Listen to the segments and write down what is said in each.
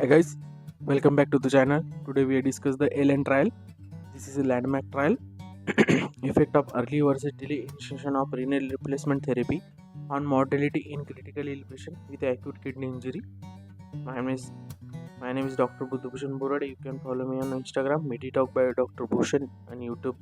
Hi guys, welcome back to the channel. Today we discuss the ELAIN trial. This is a landmark trial. Effect of early versus delay initiation of renal replacement therapy on mortality in critically ill patient with acute kidney injury. My name is Dr. Buddhabhushan Borade. You can follow me on Instagram, MediTalk by Dr. Bhushan, and YouTube.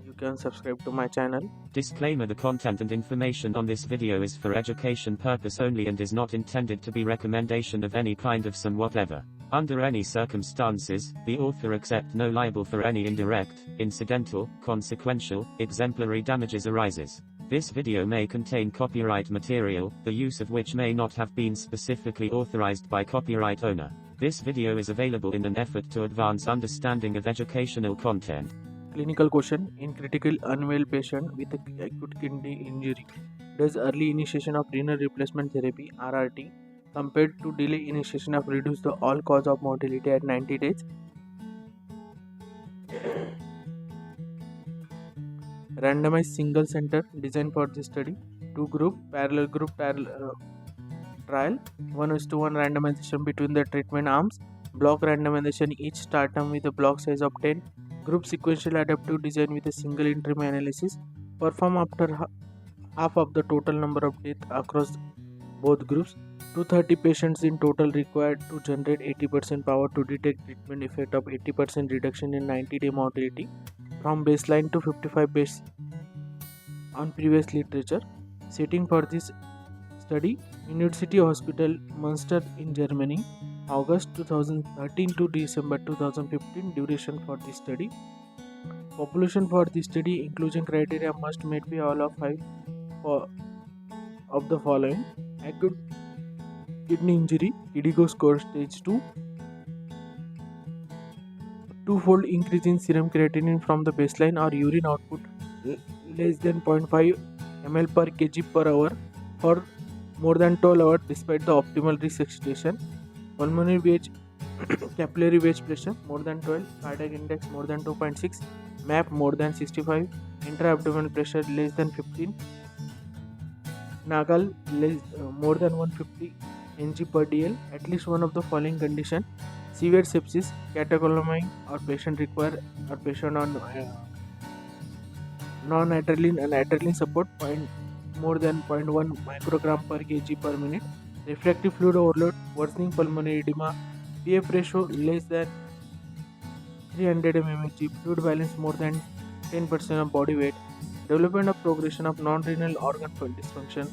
You can subscribe to my channel. Disclaimer: the content and information on this video is for education purpose only and is not intended to be recommendation of any kind of some whatever. Under any circumstances, the author accept no liable for any indirect, incidental, consequential, exemplary damages arises. This video may contain copyright material, the use of which may not have been specifically authorized by copyright owner. This video is available in an effort to advance understanding of educational content. Clinical question: in critical unwell patient with acute kidney injury, does early initiation of renal replacement therapy (RRT) compared to delay initiation of reduce the all cause of mortality at 90 days? Randomized single center design for this study. Two group parallel group trial. 1:1 randomization between the treatment arms. Block randomization each start term with a block size of 10. Group sequential adaptive design with a single interim analysis. Perform after half of the total number of deaths across both groups. 230 patients in total required to generate 80% power to detect treatment effect of 80% reduction in 90-day mortality from baseline to 55 base on previous literature. Setting for this study: University Hospital Münster in Germany, August 2013 to December 2015. Duration for this study. Population for this study: inclusion criteria must meet by all of 5 of the following: acute kidney injury, KDIGO score stage 2, two-fold increase in serum creatinine from the baseline or urine output less than 0.5 ml per kg per hour for more than 12 hours despite the optimal resuscitation. Pulmonary VH capillary VH pressure more than 12, cardiac index more than 2.6, MAP more than 65, intra-abdominal pressure less than 15, nagal more than 150 ng per dl. At least one of the following condition: severe sepsis, catecholamine, or patient on non-adrenaline and adrenaline support more than 0.1 microgram per kg per minute, refractive fluid overload, worsening pulmonary edema, PF ratio less than 300 mmHg, fluid balance more than 10% of body weight, development of progression of non-renal organ dysfunction,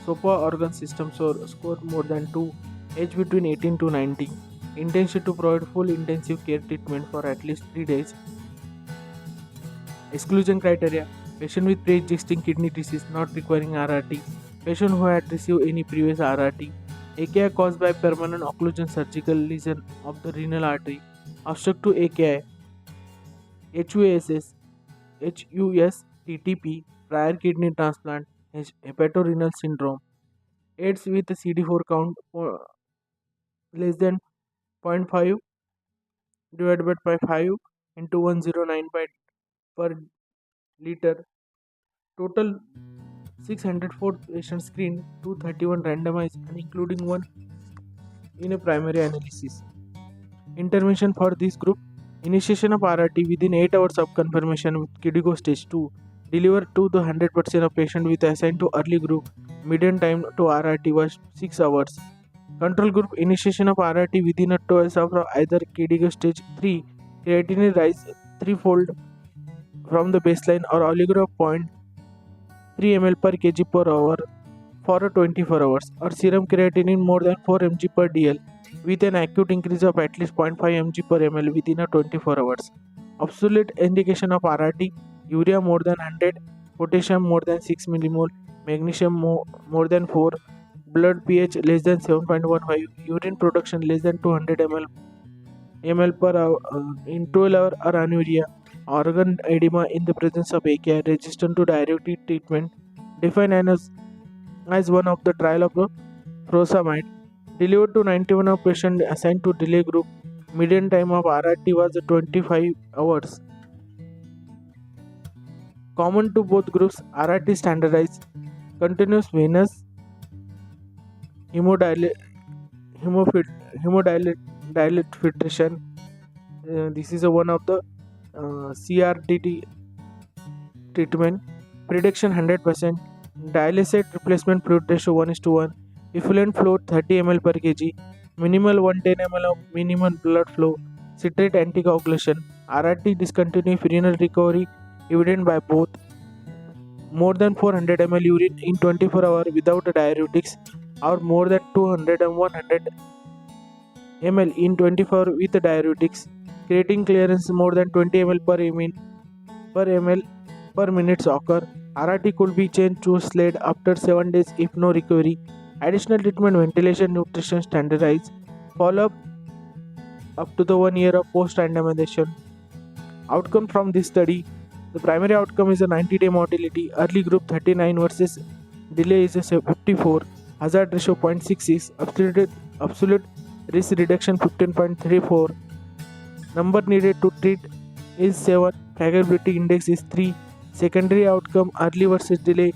SOPA organ system score more than 2, age between 18 to 90, intention to provide full intensive care treatment for at least 3 days. Exclusion criteria: patient with pre-existing kidney disease not requiring RRT, patient who had received any previous RRT, AKI caused by permanent occlusion surgical lesion of the renal artery, obstructive AKI, HUS, TTP, prior kidney transplant, hepatorenal syndrome, AIDS with a CD4 count less than 0.5 divided by 5 into 109 per liter. Total 604 patients screened, 231 randomized, and including one in a primary analysis. Intervention for this group: initiation of RRT within 8 hours of confirmation with KDIGO stage 2. Delivered to the 100% of patients with assigned to early group. Median time to RRT was 6 hours. Control group: initiation of RRT within a 2 hours of either KDIGO stage 3, creatinine rise threefold from the baseline, or oligo of 0.3 ml per kg per hour for 24 hours, or serum creatinine more than 4 mg per dl with an acute increase of at least 0.5 mg per ml within 24 hours. Absolute indication of RRT: urea more than 100, potassium more than 6 millimole, magnesium more than 4, blood pH less than 7.15, urine production less than 200 ml per hour in 12 hour, or anuria, organ edema in the presence of AKI resistant to diuretic treatment, defined as one of the trial of furosemide. Delivered to 91 of patients assigned to delay group. Median time of RRT was 25 hours. Common to both groups: RRT standardized, continuous venous hemodialite filtration. This is one of the CRDT treatment. Prediction 100%. Dialysate replacement fluid ratio 1:1. Effluent flow 30 ml per kg. Minimal 110 ml of minimum blood flow. Citrate anticoagulation. RRT discontinued renal recovery evident by both more than 400 ml urine in 24 hours without diuretics or more than 200 and 100 ml in 24 hours with diuretics. Creating clearance more than 20 ml per ml per minute occur. RRT could be changed to SLAD after 7 days if no recovery. Additional treatment, ventilation, nutrition standardized. Follow up to the 1 year of post-randomization. Outcome from this study: the primary outcome is a 90-day mortality. Early group 39 versus delay is a 54. Hazard ratio 0.66. Absolute risk reduction 15.34. Number needed to treat is 7. Favorability index is 3. Secondary outcome: early versus delay.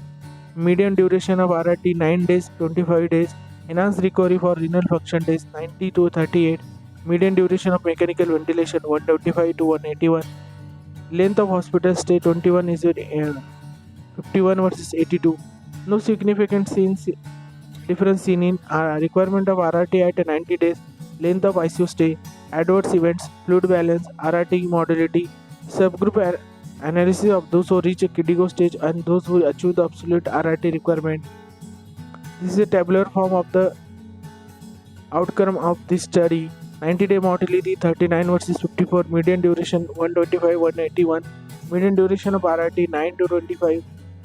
Median duration of RRT 9 days, 25 days. Enhanced recovery for renal function days 90 to 38. Median duration of mechanical ventilation 125 to 181. Length of hospital stay 21 is 51 versus 82. No significant difference seen in requirement of RRT at 90 days. Length of ICU stay. Adverse events: fluid balance, RRT modality. Subgroup analysis of those who reach a critical stage and those who achieve the absolute RRT requirement. This is a tabular form of the outcome of this study. 90-day mortality 39 versus 54. Median duration 125 181. Median duration of RRT 9 to 25.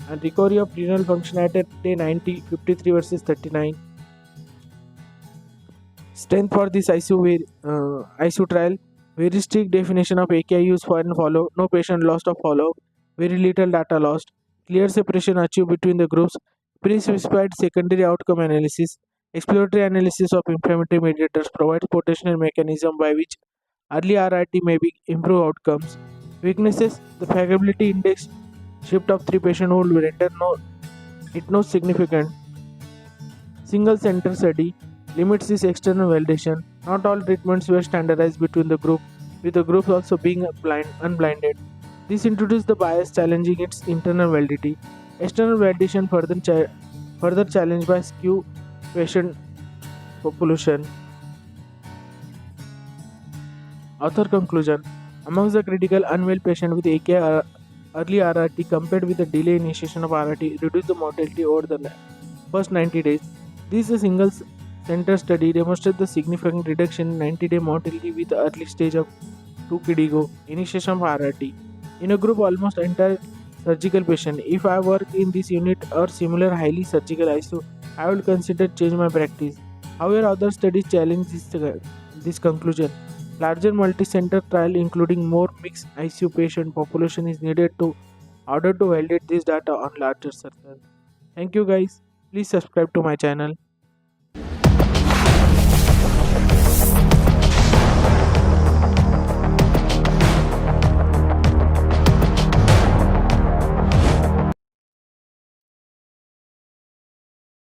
And recovery of renal function at day 90 53 versus 39. Strength for this ICU trial: very strict definition of AKI use for and follow, no patient lost of follow, very little data lost, clear separation achieved between the groups, pre-specified secondary outcome analysis, exploratory analysis of inflammatory mediators provides potential mechanism by which early RIT may be improve outcomes. Weaknesses: the favorability index shift of 3 patient will render no significant. Single center study limits this external validation. Not all treatments were standardized between the group, with the groups also being unblinded. This introduced the bias challenging its internal validity. External validation further challenged by skew patient population. Author conclusion: amongst the critical unwell patient with AKI early RRT compared with the delay initiation of RRT reduced the mortality over the first 90 days. This single center study demonstrated the significant reduction in 90-day mortality with the early stage of 2 KDIGO initiation of RRT. In a group almost entire surgical patient, if I work in this unit or similar highly surgical ICU, I will consider change my practice. However, other studies challenge this conclusion. Larger multi-center trial including more mixed ICU patient population is needed to order to validate this data on larger scale. Thank you guys. Please subscribe to my channel.